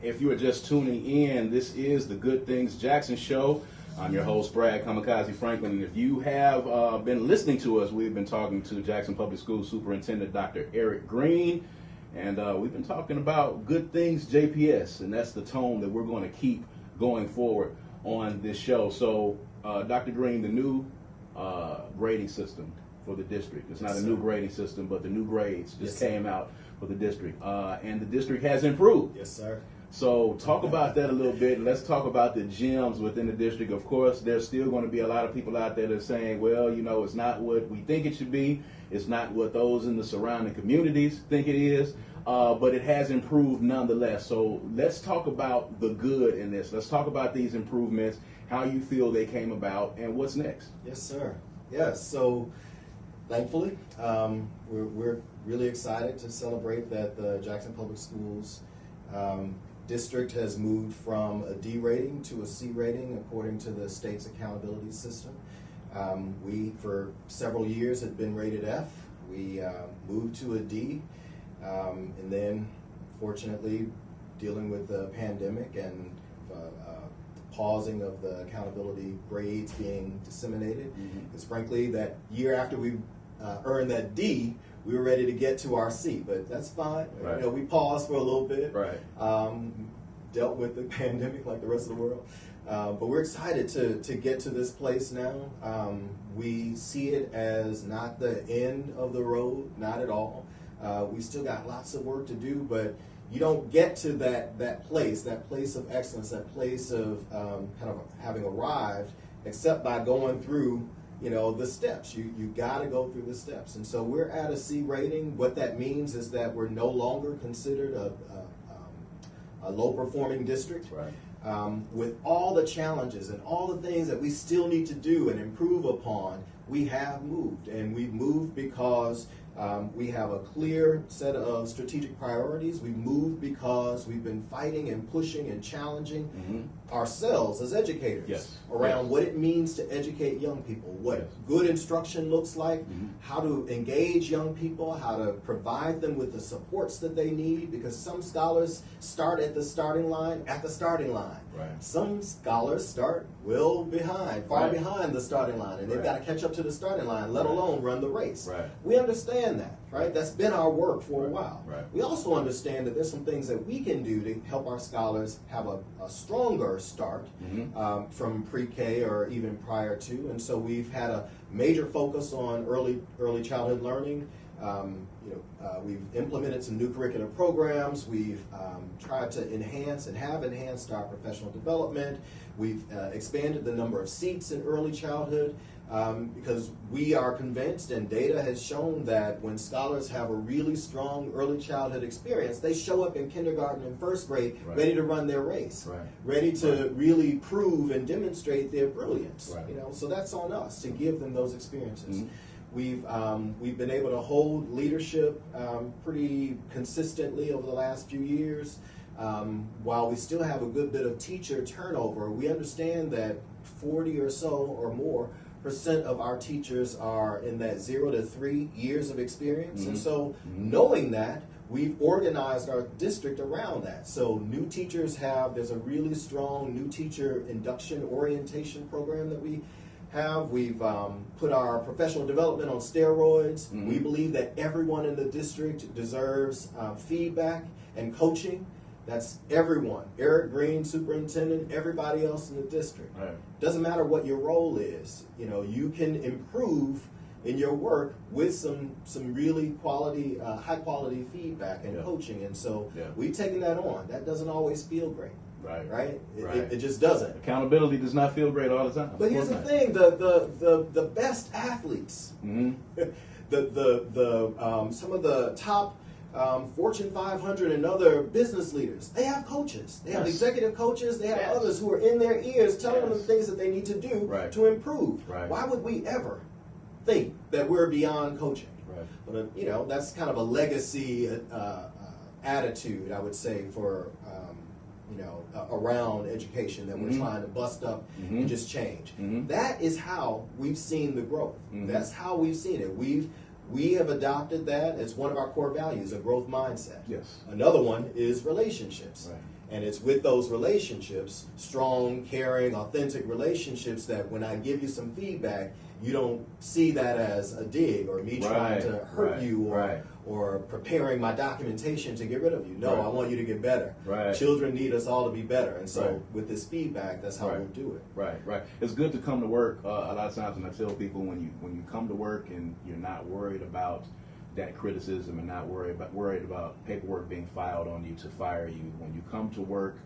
If you are just tuning in, this is the Good Things Jackson Show. I'm your host, Brad Kamikaze Franklin, and if you have been listening to us, we've been talking to Jackson Public Schools Superintendent Dr. Errick Greene, and we've been talking about Good Things JPS, and that's the tone that we're going to keep going forward on this show. So, Dr. Greene, the new grading system for the district. It's not a new grading system, but the new grades just came out for the district, and the district has improved. Yes, sir. So talk about that a little bit, and let's talk about the gems within the district. Of course, there's still going to be a lot of people out there that are saying, well, you know, it's not what we think it should be. It's not what those in the surrounding communities think it is, but it has improved nonetheless. So let's talk about the good in this. Let's talk about these improvements, how you feel they came about, and what's next. Yes, sir. Yes, so thankfully, we're really excited to celebrate that the Jackson Public Schools district has moved from a D rating to a C rating according to the state's accountability system. We, for several years, had been rated F. We moved to a D, and then, fortunately, dealing with the pandemic and pausing of the accountability grades being disseminated, because frankly, that year after we earned that D, we were ready to get to our C, but that's fine. Right. You know, we paused for a little bit, Right. Dealt with the pandemic like the rest of the world. But we're excited to get to this place now. We see it as not the end of the road, not at all. We still got lots of work to do, but you don't get to that place of excellence, that place of kind of having arrived, except by going through, you know, the steps. You got to go through the steps. And so we're at a C rating. What that means is that we're no longer considered a low-performing district. Right. With all the challenges and all the things that we still need to do and improve upon, we have moved. And we've moved because we have a clear set of strategic priorities. We've moved because we've been fighting and pushing and challenging ourselves as educators around what it means to educate young people, what good instruction looks like, how to engage young people, how to provide them with the supports that they need, because some scholars start at the starting line, Right. Some scholars start well behind, far behind the starting line, and they've got to catch up to the starting line, let alone run the race. Right. We understand that, right? That's been our work for a while. Right. We also understand that there's some things that we can do to help our scholars have a stronger start from pre-K or even prior to, and so we've had a major focus on early childhood learning. We've implemented some new curricular programs. We've tried to enhance and have enhanced our professional development. We've expanded the number of seats in early childhood because we are convinced, and data has shown, that when scholars have a really strong early childhood experience, they show up in kindergarten and first grade ready to run their race, ready to really prove and demonstrate their brilliance. You know, so that's on us to give them those experiences. We've been able to hold leadership pretty consistently over the last few years. While we still have a good bit of teacher turnover, we understand that 40 or so or more % of our teachers are in that 0 to 3 years of experience. And so knowing that, we've organized our district around that. So new teachers there's a really strong new teacher induction orientation program that we have. We've put our professional development on steroids. We believe that everyone in the district deserves feedback and coaching. That's everyone. Errick Greene, superintendent, everybody else in the district. Doesn't matter what your role is. You know, you can improve in your work with some really quality, high quality feedback and coaching. And so we've taken that on. That doesn't always feel great. Right? It just doesn't. Accountability does not feel great all the time. But here's the thing: the best athletes, some of the top Fortune 500 and other business leaders, they have coaches. They have executive coaches. They have others who are in their ears telling them the things that they need to do to improve. Why would we ever think that we're beyond coaching? But you know, that's kind of a legacy attitude, I would say, for around education that we're trying to bust up and just change. That is how we've seen the growth. That's how we've seen it. We have adopted that as one of our core values, a growth mindset. Another one is relationships. And it's with those relationships, strong, caring, authentic relationships, that when I give you some feedback, you don't see that as a dig or me trying to hurt you or preparing my documentation to get rid of you. No, I want you to get better. Children need us all to be better. And so with this feedback, that's how we'll do it. Right. It's good to come to work. A lot of times when I tell people, when you come to work and you're not worried about that criticism and not worried about paperwork being filed on you to fire you, when you come to work,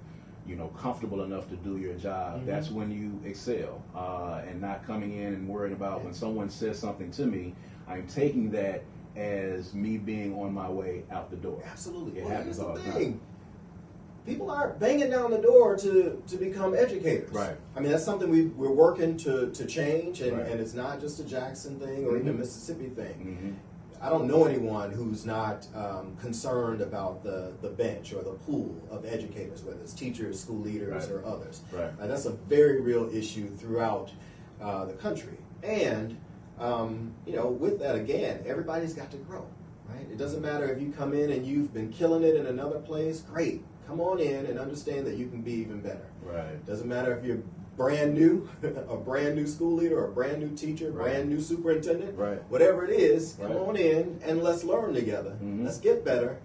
comfortable enough to do your job, that's when you excel, and not coming in and worried about when someone says something to me, I'm taking that as me being on my way out the door. Absolutely. It happens all the time. People aren't banging down the door to become educators. Right. I mean, that's something we're working to change, and it's not just a Jackson thing or even a Mississippi thing. I don't know anyone who's not concerned about the bench or the pool of educators, whether it's teachers, school leaders, or others. That's a very real issue throughout the country. And, with that, again, everybody's got to grow, right? It doesn't matter if you come in and you've been killing it in another place. Great. Come on in and understand that you can be even better. It doesn't matter if you're brand new, a brand new school leader, or a brand new teacher, brand new superintendent, whatever it is, come on in and let's learn together. Let's get better.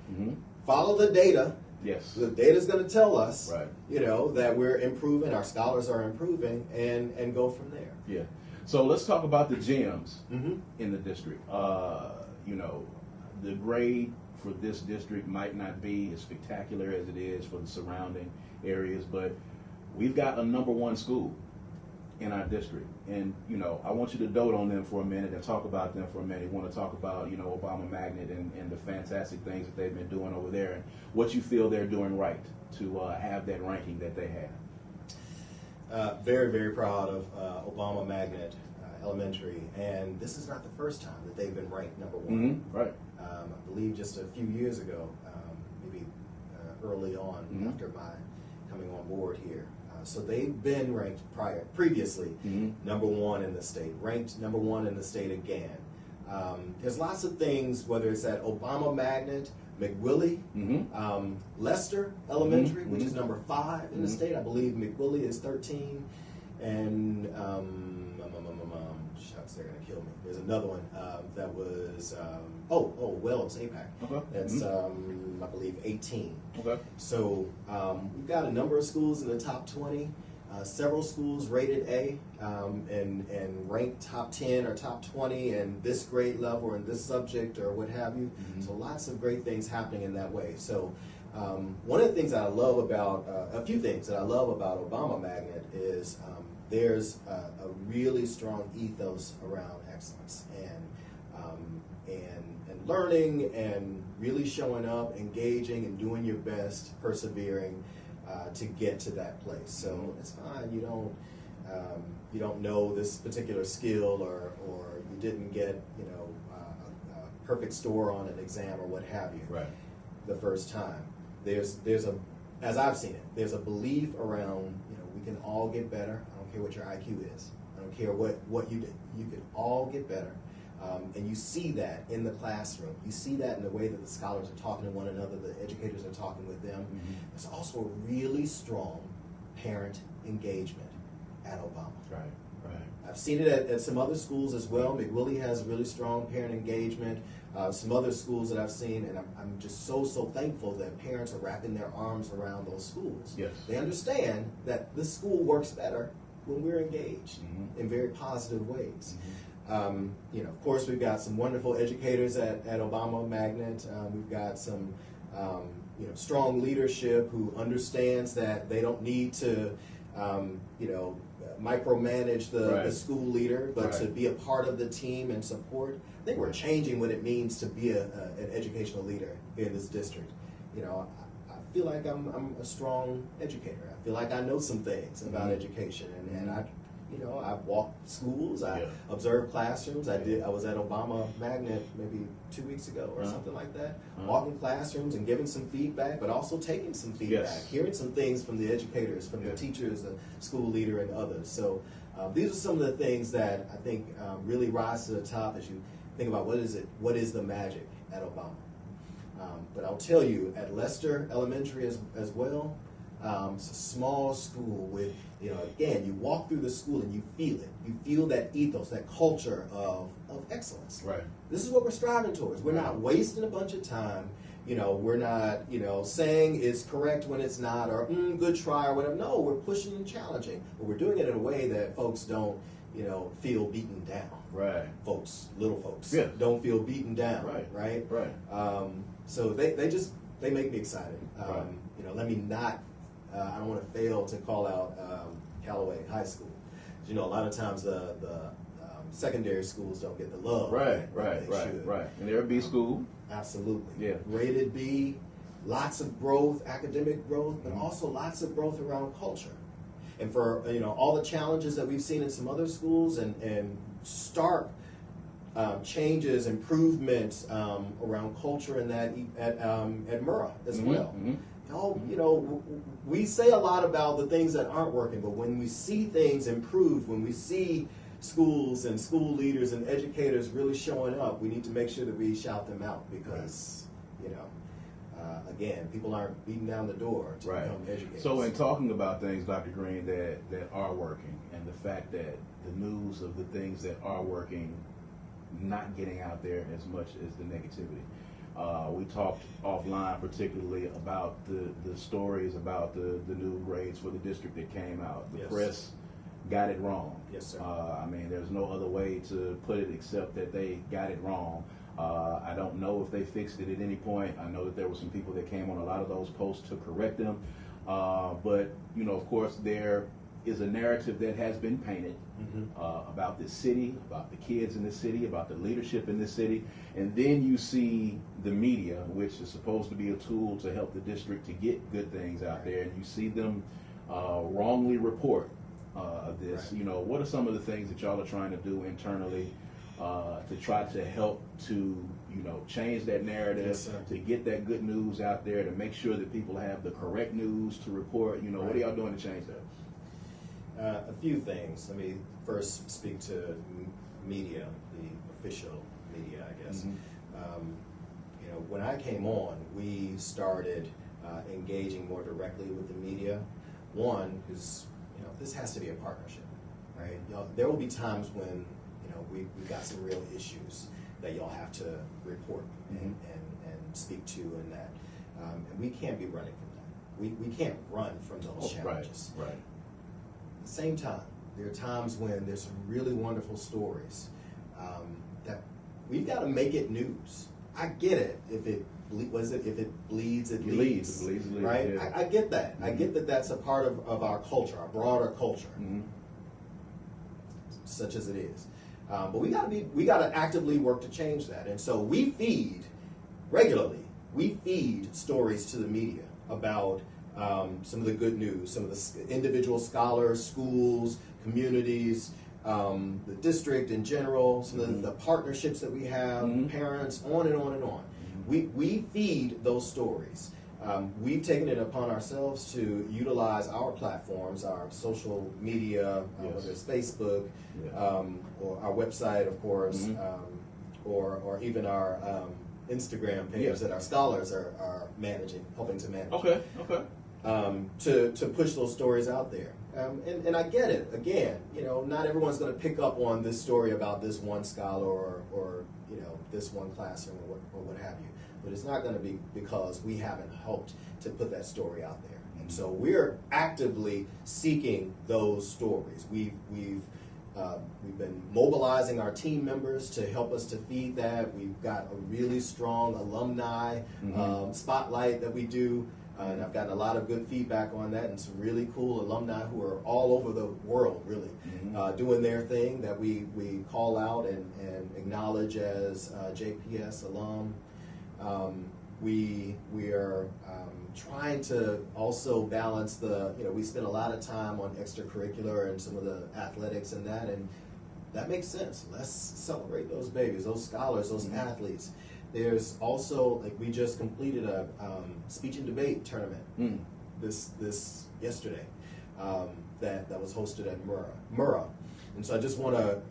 Follow the data. Yes. The data's going to tell us, that we're improving, our scholars are improving, and go from there. Yeah. So let's talk about the gems in the district. The grade for this district might not be as spectacular as it is for the surrounding areas, but we've got a #1 school in our district, and I want you to dote on them for a minute and talk about them for a minute. You want to talk about Obama Magnet and the fantastic things that they've been doing over there, and what you feel they're doing right to have that ranking that they have. Very, very proud of Obama Magnet Elementary, and this is not the first time that they've been ranked #1. I believe just a few years ago, maybe early on after my coming on board here. So they've been ranked previously #1 in the state, ranked #1 in the state again. There's lots of things, whether it's at Obama Magnet, McWillie, Lester Elementary, which is #5 in the state. I believe McWillie is 13, and shucks, they're gonna kill me. There's another one that was Wells APAC. That's I believe 18. So we've got a number of schools in the top 20. Several schools rated A and ranked top 10 or top 20 in this grade level or in this subject or what have you. So lots of great things happening in that way. So one of the things that I love about, a few things that I love about Obama Magnet is there's a really strong ethos around excellence and learning and really showing up, engaging and doing your best, persevering to get to that place. So it's fine. You don't know this particular skill or you didn't get a perfect score on an exam or what have you the first time. There's a, as I've seen it, there's a belief around we can all get better. I don't care what your IQ is. I don't care what you did. You can all get better. And you see that in the classroom. You see that in the way that the scholars are talking to one another, the educators are talking with them. There's also a really strong parent engagement at Obama. I've seen it at some other schools as well. McWillie has really strong parent engagement. Some other schools that I've seen, and I'm just so thankful that parents are wrapping their arms around those schools. They understand that this school works better when we're engaged in very positive ways. Of course, we've got some wonderful educators at Obama Magnet. We've got some, strong leadership who understands that they don't need to, micromanage the school leader, but to be a part of the team and support. I think we're changing what it means to be an educational leader in this district. I feel like I'm a strong educator. I feel like I know some things about education, and I've walked schools, I observed classrooms. I was at Obama Magnet maybe 2 weeks ago or something like that, walking classrooms and giving some feedback, but also taking some feedback, hearing some things from the educators, from the teachers, the school leader, and others. So these are some of the things that I think really rise to the top as you think about what is the magic at Obama. But I'll tell you, at Lester Elementary as well, It's a small school with, again, you walk through the school and you feel it. You feel that ethos, that culture of excellence. Right. This is what we're striving towards. We're not wasting a bunch of time. We're not, saying it's correct when it's not, or good try, or whatever. No, we're pushing and challenging, but we're doing it in a way that folks don't, feel beaten down. Right. Little folks, yeah, don't feel beaten down. Right. So they make me excited. Right. Let me not. I don't want to fail to call out Callaway High School. A lot of times the secondary schools don't get the love. Right. And they're a B school. Absolutely. Yeah. Rated B, lots of growth, academic growth, but also lots of growth around culture. And for all the challenges that we've seen in some other schools and stark changes, improvements around culture and that at Murrah as well. We say a lot about the things that aren't working, but when we see things improve, when we see schools and school leaders and educators really showing up, we need to make sure that we shout them out because, again, people aren't beating down the door to become educators. So in talking about things, Dr. Greene, that are working, and the fact that the news of the things that are working not getting out there as much as the negativity. We talked offline particularly about the stories about the new grades for the district that came out. The press got it wrong. Yes, sir. There's no other way to put it except that they got it wrong. I don't know if they fixed it at any point. I know that there were some people that came on a lot of those posts to correct them. But, of course, there is a narrative that has been painted about this city, about the kids in this city, about the leadership in this city. And then you see the media, which is supposed to be a tool to help the district to get good things out there, and you see them wrongly report this. What are some of the things that y'all are trying to do internally to try to help to change that narrative, to get that good news out there, to make sure that people have the correct news to report? What are y'all doing to change that? A few things. Let me first speak to media, the official media, I guess. When I came on, we started engaging more directly with the media. One, because this has to be a partnership, right? There will be times when we've got some real issues that y'all have to report and speak to, and that, and we can't be running from that. We can't run from those challenges. Right. At the same time, there are times when there's some really wonderful stories that we've got to make it news. I get it. If it bleeds, it leads. Right? Yeah. I get that. I get that that's a part of our culture, our broader culture, such as it is. But we got to actively work to change that. And so we feed regularly. We feed stories to the media about some of the good news, some of the individual scholars, schools, communities, the district in general, some of the partnerships that we have, parents, on and on and on. We feed those stories. We've taken it upon ourselves to utilize our platforms, our social media, whether it's Facebook, or our website, of course, or even our Instagram page that our scholars are helping to manage. Okay. To push those stories out there. And I get it. Again, not everyone's going to pick up on this story about this one scholar or this one classroom or what have you. But it's not going to be because we haven't helped to put that story out there. And so we're actively seeking those stories. We've been mobilizing our team members to help us to feed that. We've got a really strong alumni spotlight that we do. And I've gotten a lot of good feedback on that, and some really cool alumni who are all over the world, really, doing their thing that we call out and acknowledge as JPS alum. We are trying to also balance we spend a lot of time on extracurricular and some of the athletics and that makes sense. Let's celebrate those babies, those scholars, those athletes. There's also, we just completed a speech and debate tournament this yesterday that was hosted at Murrah. And so I just want to,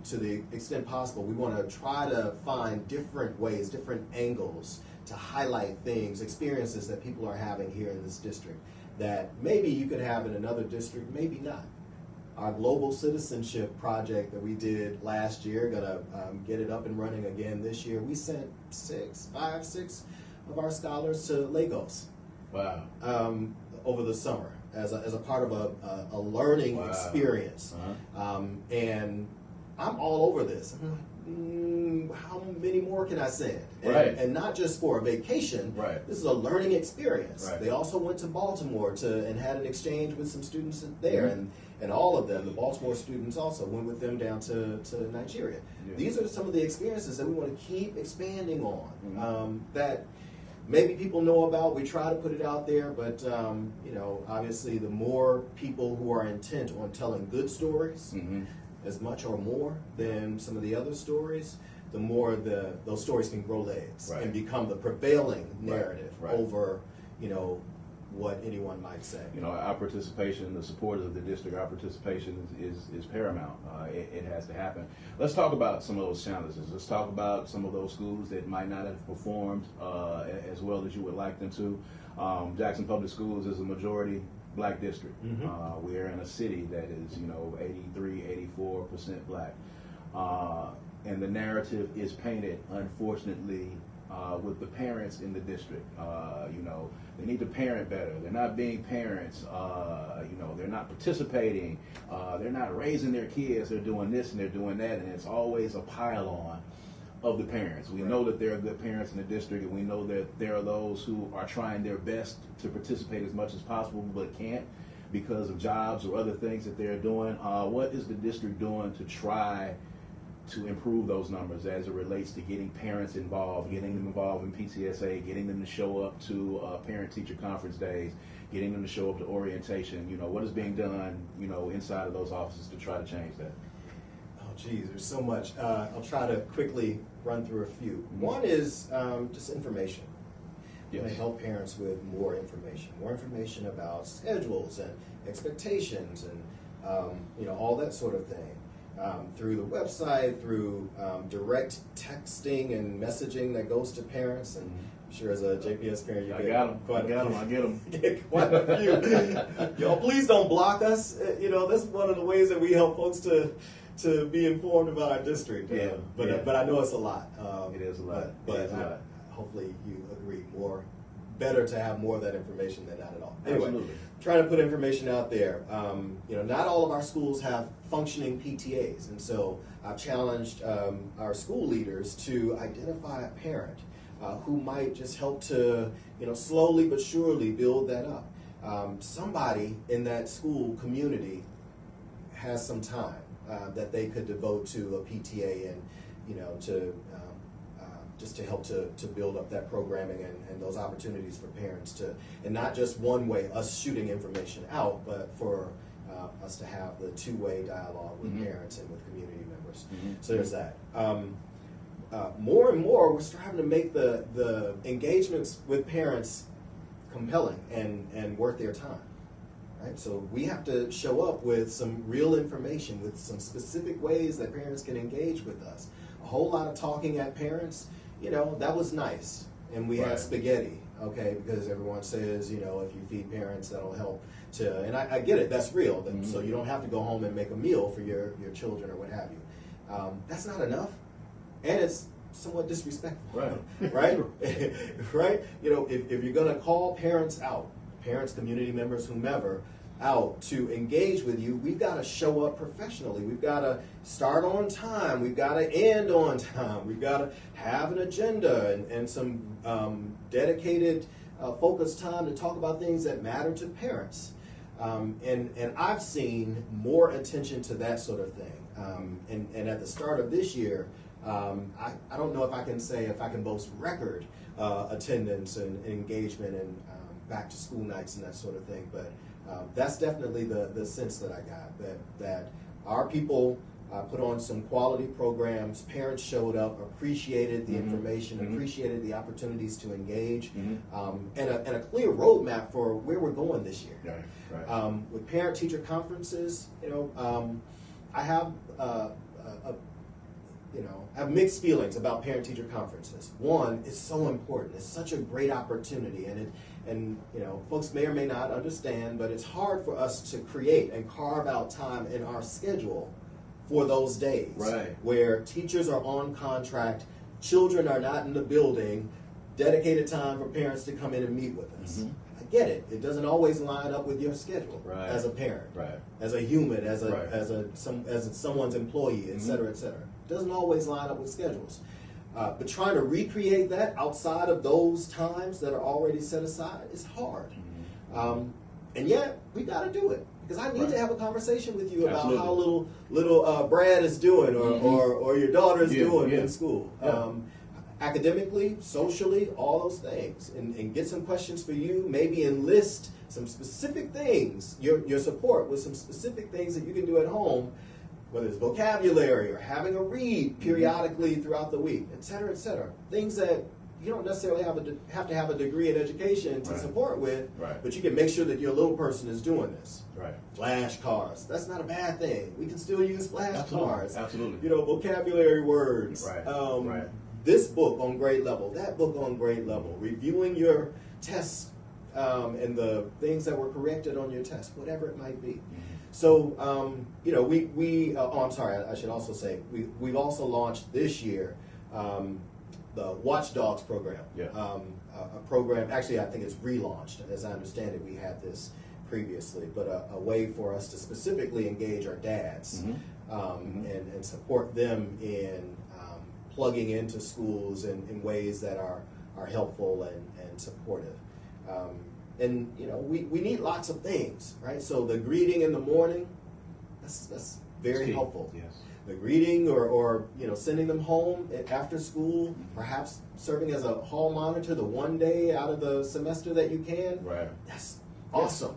to the extent possible, we want to try to find different ways, different angles to highlight things, experiences that people are having here in this district that maybe you could have in another district, maybe not. Our global citizenship project that we did last year, gonna get it up and running again this year. We sent six of our scholars to Lagos. Wow. Over the summer as a part of a learning experience. And I'm all over this. I'm like, how many more can I send? And not just for a vacation. This is a learning experience. They also went to Baltimore and had an exchange with some students there, and all of them, the Baltimore students also went with them down to Nigeria. These are some of the experiences that we want to keep expanding on, that maybe people know about. We try to put it out there, but you know, obviously the more people who are intent on telling good stories, as much or more than some of the other stories, the more those stories can grow legs and become the prevailing narrative over, you know, what anyone might say. You know, our participation, the support of the district, our participation is paramount. It has to happen. Let's talk about some of those challenges. Let's talk about some of those schools that might not have performed as well as you would like them to. Jackson Public Schools is a majority Black district. We are in a city that is, you know, 84% Black. And the narrative is painted, unfortunately, with the parents in the district. You know, they need to parent better. They're not being parents. You know, they're not participating. They're not raising their kids. They're doing this and they're doing that, and it's always a pile-on of the parents. We know that there are good parents in the district, and we know that there are those who are trying their best to participate as much as possible, but can't because of jobs or other things that they're doing. What is the district doing to try to improve those numbers as it relates to getting parents involved, getting them involved in PTSA, getting them to show up to parent-teacher conference days, getting them to show up to orientation? You know, what is being done, you know, inside of those offices to try to change that? Oh, geez, there's so much. I'll try to quickly run through a few. One is just information. To help parents with more information about schedules and expectations and you know, all that sort of thing. Through the website, through direct texting and messaging that goes to parents, and I'm sure as a JPS parent, you get quite a few. Y'all, please don't block us. You know, that's one of the ways that we help folks to be informed about our district. But I know it's a lot. It is a lot. But hopefully you agree, better to have more of that information than not at all. Anyway, Absolutely. Trying to put information out there. You know, not all of our schools have functioning PTAs, and so I've challenged our school leaders to identify a parent who might just help to, you know, slowly but surely build that up. Somebody in that school community has some time that they could devote to a PTA, and, you know, to just to help to build up that programming and those opportunities for parents to, and not just one way, us shooting information out, but for us to have the two-way dialogue with parents and with community members. So there's that. More and more, we're striving to make the engagements with parents compelling and worth their time. Right? So we have to show up with some real information, with some specific ways that parents can engage with us. A whole lot of talking at parents, you know, that was nice. And we had spaghetti, okay, because everyone says, you know, if you feed parents, that'll help to, and I get it, that's real. So you don't have to go home and make a meal for your children or what have you. That's not enough. And it's somewhat disrespectful, right? Right? You know, if you're going to call parents out, parents, community members, whomever, out to engage with you, we've got to show up professionally. We've got to start on time. We've got to end on time. We've got to have an agenda and some dedicated, focused time to talk about things that matter to parents. And I've seen more attention to that sort of thing. And at the start of this year, I don't know if I can say, if I can boast record attendance and engagement and back to school nights and that sort of thing, but that's definitely the sense that I got, that our people put on some quality programs, parents showed up, appreciated the information, appreciated the opportunities to engage, and a clear roadmap for where we're going this year. With parent-teacher conferences, you know, I have I have mixed feelings about parent-teacher conferences. One, it's so important. It's such a great opportunity, and And folks may or may not understand, but it's hard for us to create and carve out time in our schedule for those days. Right. Where teachers are on contract, children are not in the building, dedicated time for parents to come in and meet with us. Mm-hmm. I get it. It doesn't always line up with your schedule as a parent, as a human, as someone's employee, et cetera, et cetera. It doesn't always line up with schedules. But trying to recreate that outside of those times that are already set aside is hard. Mm-hmm. And yet, we got to do it. Because I need to have a conversation with you about how little Brad is doing or your daughter is doing in school. Yeah. Academically, socially, all those things. And get some questions for you, maybe enlist some specific things, your support with some specific things that you can do at home, whether it's vocabulary or having a read periodically throughout the week, et cetera, things that you don't necessarily have to have a degree in education to support with, but you can make sure that your little person is doing this. Right. Flashcards. That's not a bad thing. We can still use flashcards. Absolutely. Vocabulary words. Right. This book on grade level, that book on grade level, reviewing your tests and the things that were corrected on your test, whatever it might be. Mm-hmm. So, I'm sorry, I should also say, we've also launched this year the Watchdogs program. Yeah. A program, actually I think it's relaunched, as I understand it. We had this previously, but a way for us to specifically engage our dads and support them in plugging into schools in ways that are helpful and supportive. We need lots of things, right? So the greeting in the morning, that's very helpful. Yes. The greeting or sending them home after school, perhaps serving as a hall monitor the one day out of the semester that you can. Right. That's awesome.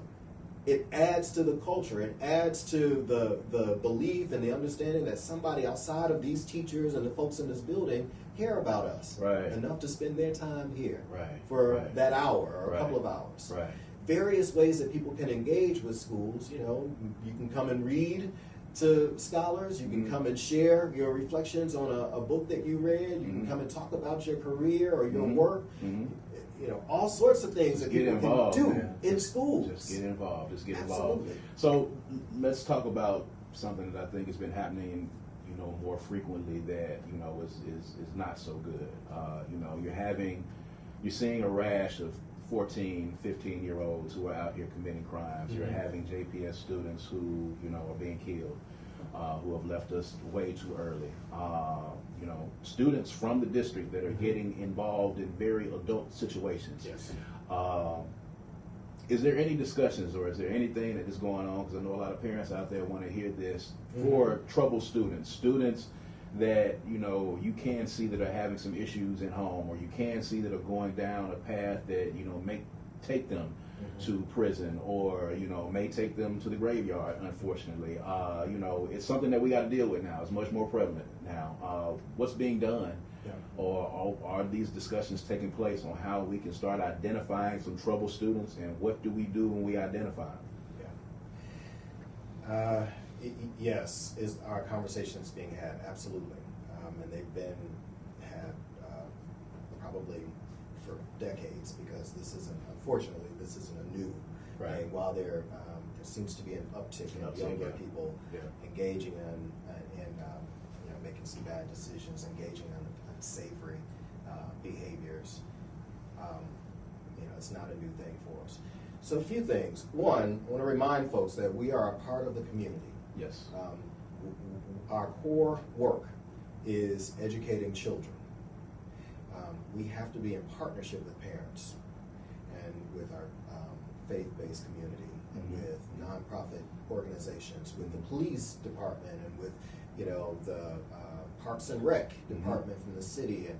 It adds to the culture. It adds to the belief and the understanding that somebody outside of these teachers and the folks in this building care about us enough to spend their time here for that hour or a couple of hours. Right. Various ways that people can engage with schools. You can come and read to scholars. You can come and share your reflections on a book that you read. You can come and talk about your career or your work. All sorts of things that people can do in schools. Just get involved. Involved. So let's talk about something that I think has been happening, more frequently that, is not so good. You're seeing a rash of 14, 15-year-olds who are out here committing crimes. You're having JPS students who, are being killed, who have left us way too early. Students from the district that are getting involved in very adult situations. Yes. Is there any discussions or is there anything that is going on? Because I know a lot of parents out there want to hear this for troubled students that you can see that are having some issues at home, or you can see that are going down a path that may take them to prison, or may take them to the graveyard. Unfortunately, it's something that we got to deal with now. It's much more prevalent now. What's being done, or are these discussions taking place on how we can start identifying some troubled students, and what do we do when we identify them? Yes, is our conversations being had, absolutely, and they've been had probably for decades, because unfortunately, this isn't a new thing. While there seems to be an uptick in younger people engaging in making some bad decisions, engaging in unsavory behaviors, it's not a new thing for us. So a few things. One, I want to remind folks that we are a part of the community. Yes. Our core work is educating children. We have to be in partnership with parents and with our faith-based community and with nonprofit organizations, with the police department and with the Parks and Rec department from the city, and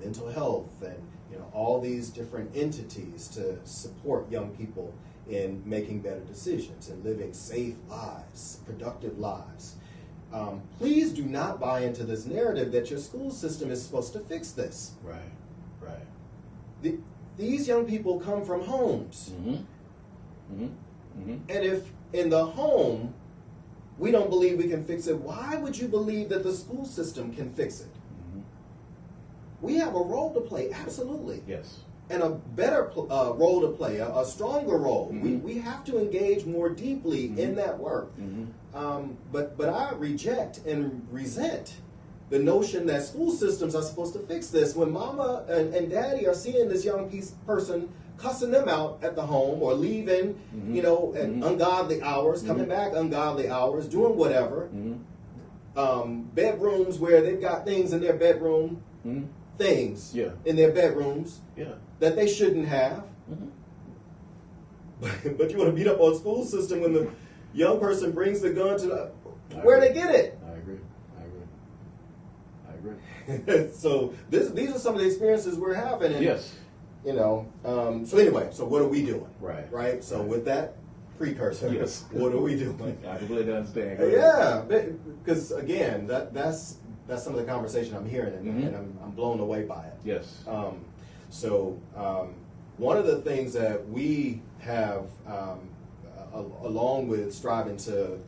mental health, and all these different entities to support young people in making better decisions and living safe lives, productive lives. Please do not buy into this narrative that your school system is supposed to fix this. These young people come from homes. And if in the home we don't believe we can fix it, why would you believe that the school system can fix it? We have a role to play, absolutely. Yes. and a better role to play, a stronger role. We have to engage more deeply in that work. But I reject and resent the notion that school systems are supposed to fix this when mama and daddy are seeing this young person cussing them out at the home or leaving, you know, at ungodly hours, coming back ungodly hours, doing whatever. Bedrooms where they've got things in their bedroom, things in their bedrooms that they shouldn't have. But you want to beat up on school system when the young person brings the gun to the, where they get it. I agree. So these are some of the experiences we're having. And, yes. You know, so anyway, so what are we doing? Right. So with that precursor, what are we doing? I completely understand. Yeah, because again, that's some of the conversation I'm hearing, and I'm blown away by it. Yes. So one of the things that we have, along with striving to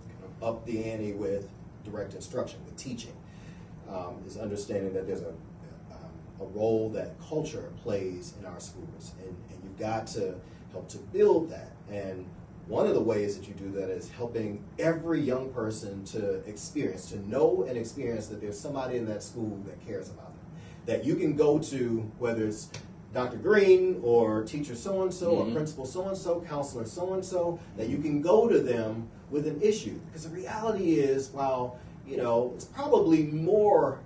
up the ante with direct instruction, with teaching, is understanding that there's a role that culture plays in our schools, and you've got to help to build that. And one of the ways that you do that is helping every young person to know and experience that there's somebody in that school that cares about them, that you can go to, whether it's Dr. Greene or teacher so-and-so or principal so-and-so, counselor so-and-so, that you can go to them with an issue. Because the reality is, while, you know, it's probably more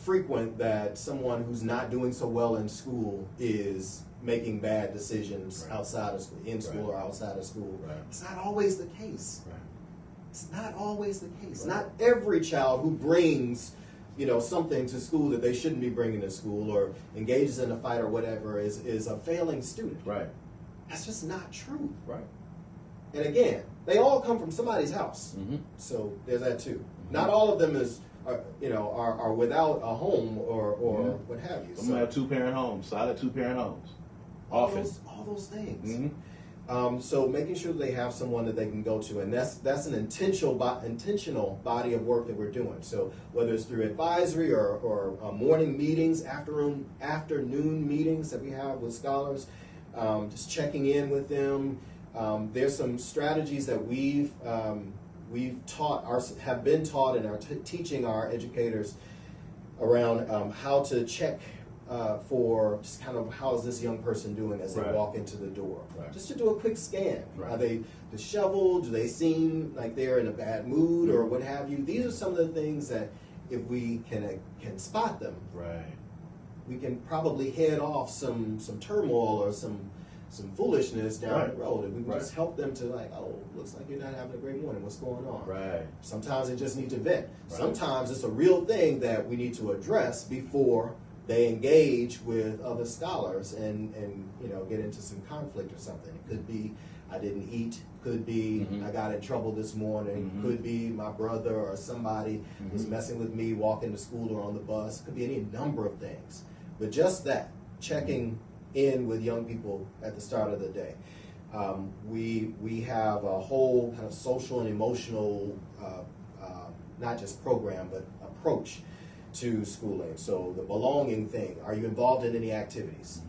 frequent that someone who's not doing so well in school is making bad decisions outside of school, in school or outside of school. It's not always the case. It's not always the case. Not every child who brings, you know, something to school that they shouldn't be bringing to school or engages in a fight or whatever is a failing student. That's just not true. And again, they all come from somebody's house. So there's that too. Not all of them are without a home or what have you. Some have two-parent homes, solid two-parent homes. All those things. So making sure they have someone that they can go to, and that's an intentional body of work that we're doing. So whether it's through advisory or morning meetings, afternoon meetings that we have with scholars, just checking in with them. There's some strategies that we've have been taught and are teaching our educators around how to check for just kind of how is this young person doing as they walk into the door. Just to do a quick scan. Are they disheveled? Do they seem like they're in a bad mood or what have you? These are some of the things that if we can spot them, we can probably head off some turmoil or some foolishness down the road, and we can just help them to like, oh, looks like you're not having a great morning. What's going on? Sometimes they just need to vent. Sometimes it's a real thing that we need to address before they engage with other scholars and you know, get into some conflict or something. It could be I didn't eat. Could be I got in trouble this morning. Could be my brother or somebody was messing with me walking to school or on the bus. Could be any number of things. But just that, checking in with young people at the start of the day. We have a whole kind of social and emotional, not just program, but approach to schooling. So the belonging thing, are you involved in any activities?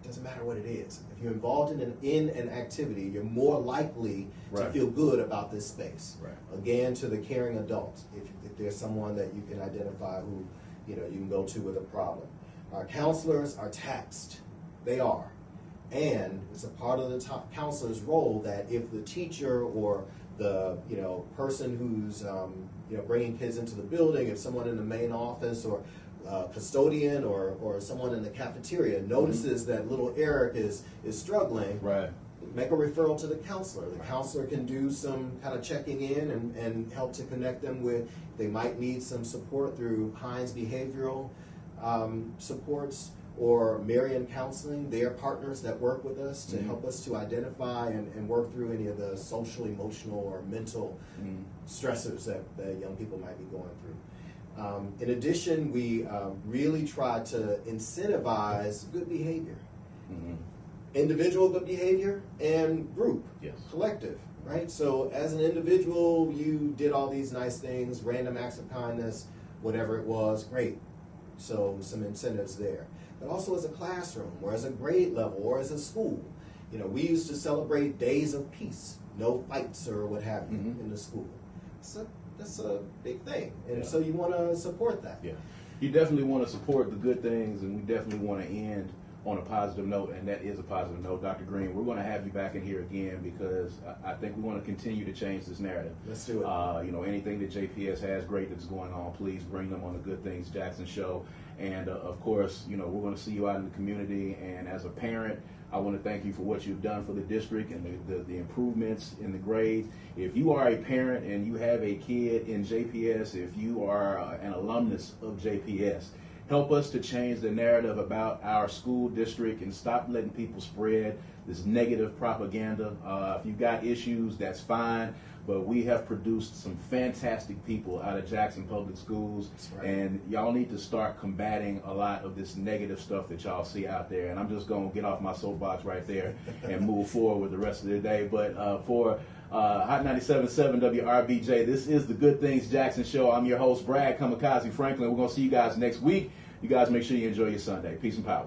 Doesn't matter what it is. If you're involved in an activity, you're more likely to feel good about this space. Again, to the caring adults, if there's someone that you can identify who, you know, you can go to with a problem. Our counselors are taxed. They are. And it's a part of the counselor's role that if the teacher or the, you know, person who's you know, bringing kids into the building, if someone in the main office or custodian or someone in the cafeteria notices that little Errick is struggling, make a referral to the counselor. The counselor can do some kind of checking in and help to connect them with, they might need some support through Hines Behavioral supports or Marion Counseling. They are partners that work with us to help us to identify and work through any of the social, emotional, or mental stressors that young people might be going through. In addition, we really try to incentivize good behavior. Individual good behavior and group, collective, right? So as an individual, you did all these nice things, random acts of kindness, whatever it was, great. So some incentives there. but also as a classroom or as a grade level or as a school. You know, we used to celebrate days of peace, no fights or what have you in the school. So that's a big thing, and so you want to support that. Yeah, you definitely want to support the good things, and we definitely want to end on a positive note, and that is a positive note. Dr. Greene, we're going to have you back in here again because I think we want to continue to change this narrative. Let's do it. You know, anything that JPS has great that's going on, please bring them on the Good Things Jackson show. And of course, you know, we're going to see you out in the community, and as a parent, I want to thank you for what you've done for the district and the improvements in the grades. If you are a parent and you have a kid in JPS, if you are an alumnus of JPS, help us to change the narrative about our school district and stop letting people spread this negative propaganda. If you've got issues, that's fine, but we have produced some fantastic people out of Jackson Public Schools, right. And y'all need to start combating a lot of this negative stuff that y'all see out there. And I'm just going to get off my soapbox right there and move forward with the rest of the day. But for Hot 97.7 WRBJ, this is the Good Things Jackson show. I'm your host, Brad Kamikaze Franklin. We're going to see you guys next week. You guys make sure you enjoy your Sunday. Peace and power.